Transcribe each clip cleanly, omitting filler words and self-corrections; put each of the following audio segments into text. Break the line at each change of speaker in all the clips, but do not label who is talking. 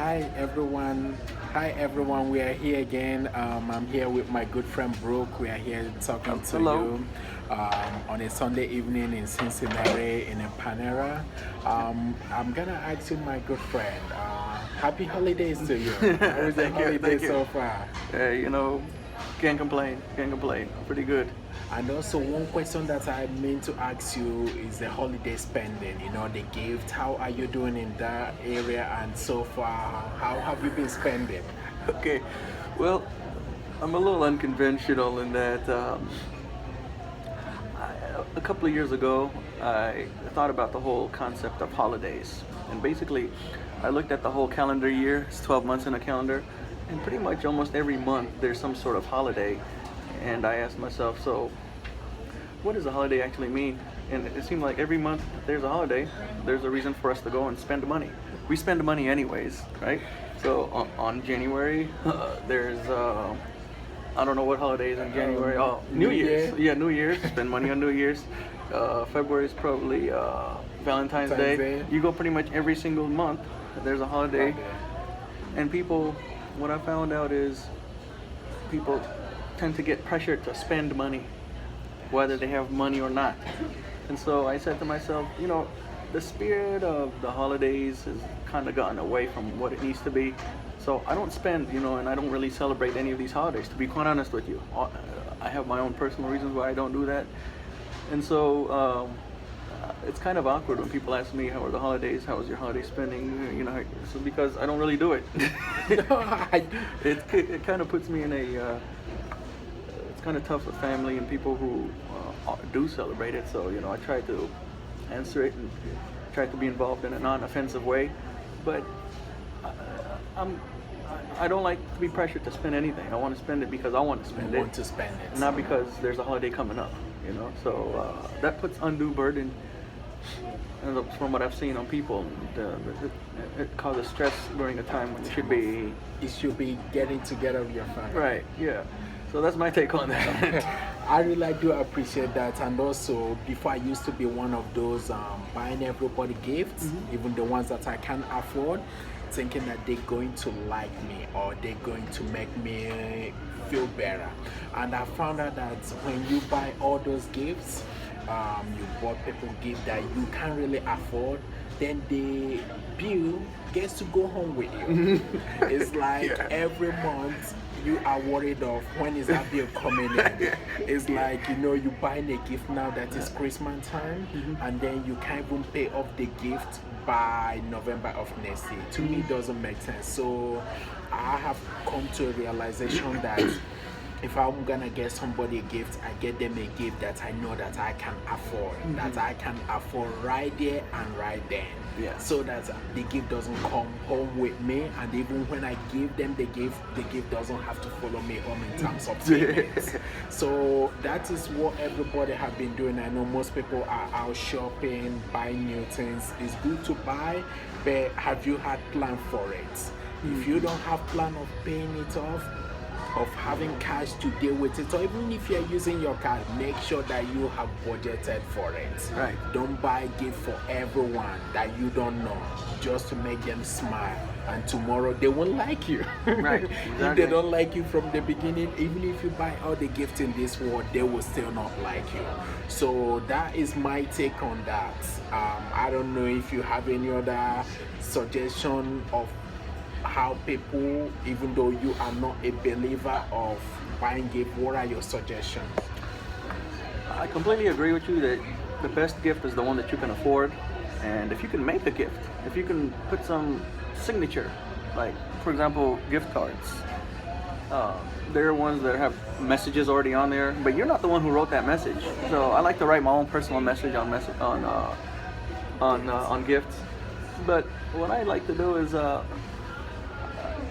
Hi everyone. Hi everyone. We are here again. I'm here with my good friend Brooke. We are here talking to
Hello.
you on a Sunday evening in Cincinnati in a Panera. I'm gonna ask you, my good friend. Happy holidays to you. How is the
Thank you,
holiday
thank you.
so far?
You know, can't complain, can't complain. Pretty good.
And also, one question that I mean to ask you is the holiday spending. You know, the gift. How are you doing in that area? And so far, how have you been spending?
Okay, well, I'm a little unconventional in that a couple of years ago, I thought about the whole concept of holidays. And basically, I looked at the whole calendar year, it's 12 months in a calendar, and pretty much almost every month there's some sort of holiday. And I asked myself, so what does a holiday actually mean? And it seemed like every month there's a holiday, there's a reason for us to go and spend money. We spend money anyways, right? So on January, there's I don't know what holidays in January. Oh, New
New
Year's.
Year,
Yeah, New Year's. Spend money on New Year's. February is probably Valentine's
Valentine's
Day.
Day,
You go pretty much every single month. There's a holiday,
holiday.
and people. What I found out is people tend to get pressured to spend money whether they have money or not. And so I said to myself, the spirit of the holidays has kind of gotten away from what it needs to be. So I don't spend, and I don't really celebrate any of these holidays, to be quite honest with you. I have my own personal reasons why I don't do that. And so it's kind of awkward when people ask me, how are the holidays? How was your holiday spending? So because I don't really do it.
No, I,
It kind of puts me in it's kind of tough with family and people who do celebrate it. So I try to answer it and try to be involved in a non-offensive way. But uh, I'm I don't like to be pressured to spend anything. I want to spend it because I want to spend it,
want to spend it.
not because there's a holiday coming up. So that puts undue burden. And from what I've seen on people, it causes stress during a time when it should be
It should be getting together with your family.
right. Yeah. So that's my take on that.
I really do appreciate that. And also, before I used to be one of those buying everybody gifts, even the ones that I can't afford, thinking that they're going to like me or they're going to make me feel better. And I found out that when you buy all those gifts, you bought people gifts that you can't really afford, then the bill gets to go home with you. It's like
Yeah.
every month you are worried of when is that bill coming in. It's like you buying a gift now that is Christmas time, and then you can't even pay off the gift by November of next year. To me, it doesn't make sense. So I have come to a realization that if I'm gonna get somebody a gift, I get them a gift that I know that I can afford, that I can afford right there and right then.
Yeah.
So that the gift doesn't come home with me, and even when I give them the gift doesn't have to follow me home in terms of payments. So that is what everybody have been doing. I know most people are out shopping, buying new things. It's good to buy, but have you had plan for it? If you don't have plan of paying it off, of having cash to deal with it, or even if you're using your card, make sure that you have budgeted for it.
Right.
Don't buy gift for everyone that you don't know just to make them smile, and tomorrow they won't like you.
Right,
If
exactly.
they don't like you from the beginning, even if you buy all the gifts in this world, they will still not like you. So that is my take on that. I don't know if you have any other suggestion of how people, even though you are not a believer of buying gift, what are your suggestions?
I completely agree with you that the best gift is the one that you can afford. And if you can make a gift, if you can put some signature, like for example, gift cards, there are ones that have messages already on there, but you're not the one who wrote that message. So I like to write my own personal message on gifts. But what I like to do is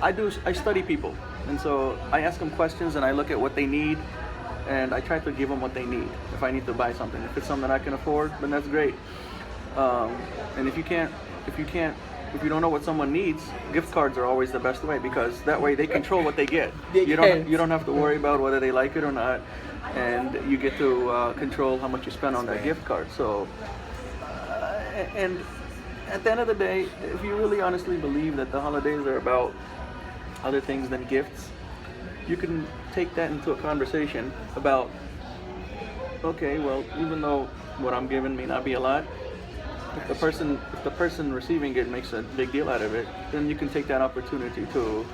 I study people, and so I ask them questions and I look at what they need, and I try to give them what they need. If I need to buy something, if it's something I can afford, then that's great. And if you don't know what someone needs, gift cards are always the best way, because that way they control what they get.
They
You don't have to worry about whether they like it or not, and you get to control how much you spend on that gift card. So, and at the end of the day, if you really honestly believe that the holidays are about other things than gifts, you can take that into a conversation about, okay, well, even though what I'm giving may not be a lot, if the person receiving it makes a big deal out of it, then you can take that opportunity to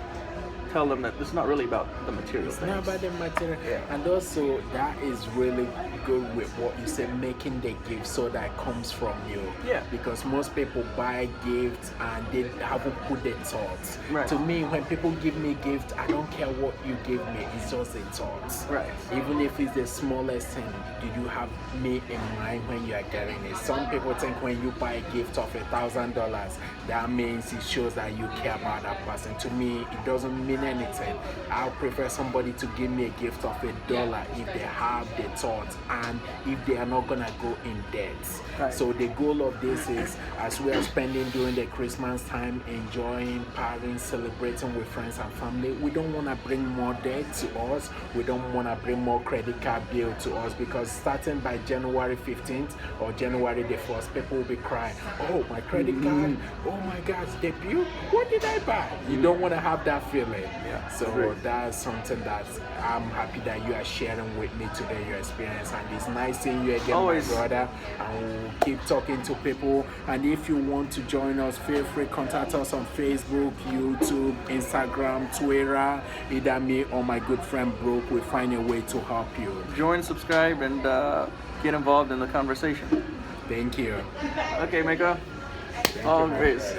tell them that it's not really about the material
It's
things.
not about the material.
Yeah.
And also, that is really good with what you say, making the gift so that it comes from you.
Yeah.
Because most people buy gifts and they haven't put the thoughts.
Right.
To me, when people give me gifts, I don't care what you give me, it's just a thought.
Right.
Even if it's the smallest thing, do you have me in mind when you are getting it? Some people think when you buy a gift of $1,000, that means it shows that you care about that person. To me, it doesn't mean anything. I'll prefer somebody to give me a gift of $1 if they have the thought and if they are not gonna go in debt.
Right.
So the goal of this is, as we are spending during the Christmas time, enjoying, partying, celebrating with friends and family, we don't want to bring more debt to us. We don't want to bring more credit card bill to us, because starting by January 15th or January the 1st, people will be crying, oh, my credit card, oh my gosh, the bill, what did I buy? You don't want to have that feeling.
Yeah,
So
agree.
that's something that I'm happy that you are sharing with me today, your experience. And it's nice seeing you again,
Always.
my brother. And we'll keep talking to people. And if you want to join us, feel free, contact us on Facebook, YouTube, Instagram, Twitter. Either me or my good friend Brooke will find a way to help you.
Join, subscribe, and get involved in the conversation.
Thank you.
Okay, Mako. Always.